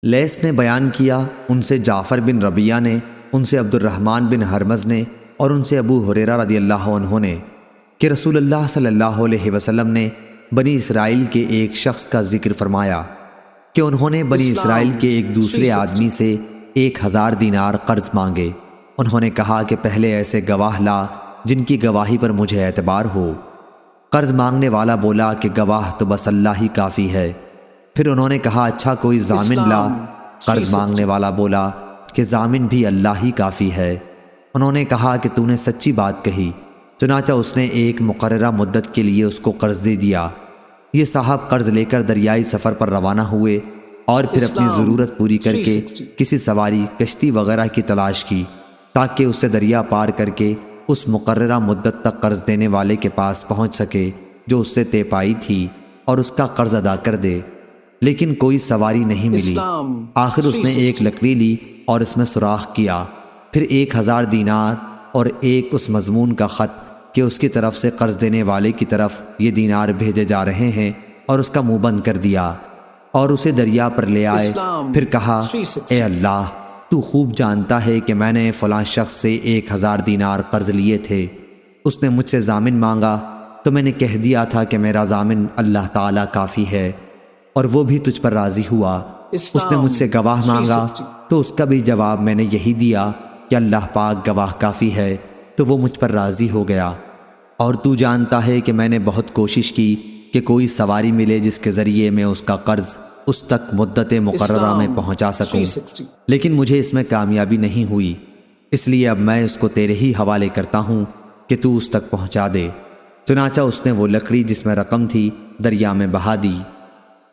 لیث نے بیان کیا، ان سے جعفر بن ربیعہ نے، ان سے عبد الرحمن بن ہرمز نے، اور ان سے ابو ہریرہ رضی اللہ عنہ نے کہ رسول اللہ صلی اللہ علیہ وسلم نے بنی اسرائیل کے ایک شخص کا ذکر فرمایا کہ انہوں نے بنی اسرائیل کے ایک دوسرے آدمی سے 1000 دینار قرض مانگے۔ انہوں نے کہا کہ پہلے ایسے گواہ لا جن کی گواہی پر مجھے اعتبار ہو۔ قرض مانگنے والا بولا کہ گواہ تو بس اللہ ہی کافی ہے۔ پھر انہوں نے کہا اچھا کوئی ضامن لا۔ قرض مانگنے والا بولا کہ ضامن بھی اللہ ہی کافی ہے۔ انہوں نے کہا کہ تو نے سچی بات کہی۔ چنانچہ اس نے ایک مقررہ مدت کے لیے اس کو قرض دے دیا۔ یہ صاحب قرض لے کر دریائی سفر پر روانہ ہوئے اور پھر اپنی ضرورت پوری کر کے کسی سواری، کشتی وغیرہ کی تلاش کی تاکہ اسے دریا پار کر کے اس مقررہ مدت تک قرض دینے والے کے پاس پہنچ سکے جو اس سے طے پائی تھی اور اس کا قرض ادا کر دے، لیکن کوئی سواری نہیں ملی۔ آخر اس نے ایک لکڑی لی اور اس میں سوراخ کیا، پھر 1000 دینار اور ایک اس مضمون کا خط کہ اس کی طرف سے قرض دینے والے کی طرف یہ دینار بھیجے جا رہے ہیں، اور اس کا منہ بند کر دیا اور اسے دریا پر لے آئے۔ پھر کہا اے اللہ، تو خوب جانتا ہے کہ میں نے فلاں شخص سے 1000 دینار قرض لیے تھے۔ اس نے مجھ سے ضامن مانگا تو میں نے کہہ دیا تھا کہ میرا ضامن اللہ تعالیٰ کافی ہے، اور وہ بھی تجھ پر راضی ہوا۔ اس نے مجھ سے گواہ مانگا تو اس کا بھی جواب میں نے یہی دیا کہ اللہ پاک گواہ کافی ہے، تو وہ مجھ پر راضی ہو گیا۔ اور تو جانتا ہے کہ میں نے بہت کوشش کی کہ کوئی سواری ملے جس کے ذریعے میں اس کا قرض اس تک مدت مقررہ میں پہنچا سکوں، لیکن مجھے اس میں کامیابی نہیں ہوئی، اس لیے اب میں اس کو تیرے ہی حوالے کرتا ہوں کہ تو اس تک پہنچا دے۔ چنانچہ اس نے وہ لکڑی جس میں رقم تھی دریا میں بہا دی۔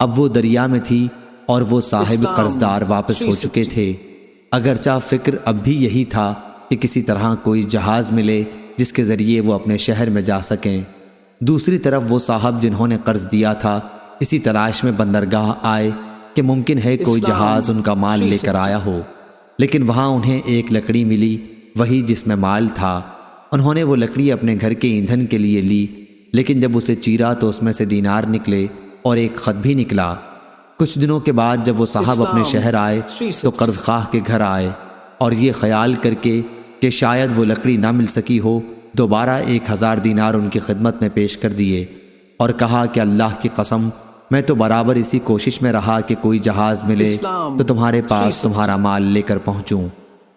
اب وہ دریا میں تھی اور وہ صاحب قرضدار واپس ہو چکے تھے۔ اگرچہ فکر اب بھی یہی تھا کہ کسی طرح کوئی جہاز ملے جس کے ذریعے وہ اپنے شہر میں جا سکیں۔ دوسری طرف وہ صاحب جنہوں نے قرض دیا تھا اسی تلاش میں بندرگاہ آئے کہ ممکن ہے کوئی جہاز ان کا مال لے کر آیا ہو، لیکن وہاں انہیں ایک لکڑی ملی، وہی جس میں مال تھا۔ انہوں نے وہ لکڑی اپنے گھر کے ایندھن کے لیے لی، لیکن جب اسے چیرا تو اس میں سے دینار نکلے اور ایک خط بھی نکلا۔ کچھ دنوں کے بعد جب وہ صاحب اپنے شہر آئے تو قرض خواہ کے گھر آئے اور یہ خیال کر کے کہ شاید وہ لکڑی نہ مل سکی ہو، دوبارہ 1000 دینار ان کی خدمت میں پیش کر دیے اور کہا کہ اللہ کی قسم، میں تو برابر اسی کوشش میں رہا کہ کوئی جہاز ملے تو تمہارے پاس تمہارا مال لے کر پہنچوں،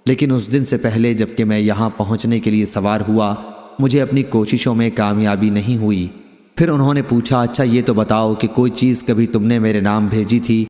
لیکن اس دن سے پہلے جب کہ میں یہاں پہنچنے کے لیے سوار ہوا مجھے اپنی کوششوں میں کامیابی نہیں ہوئی۔ پھر انہوں نے پوچھا اچھا یہ تو بتاؤ کہ کوئی چیز کبھی تم نے میرے نام بھیجی تھی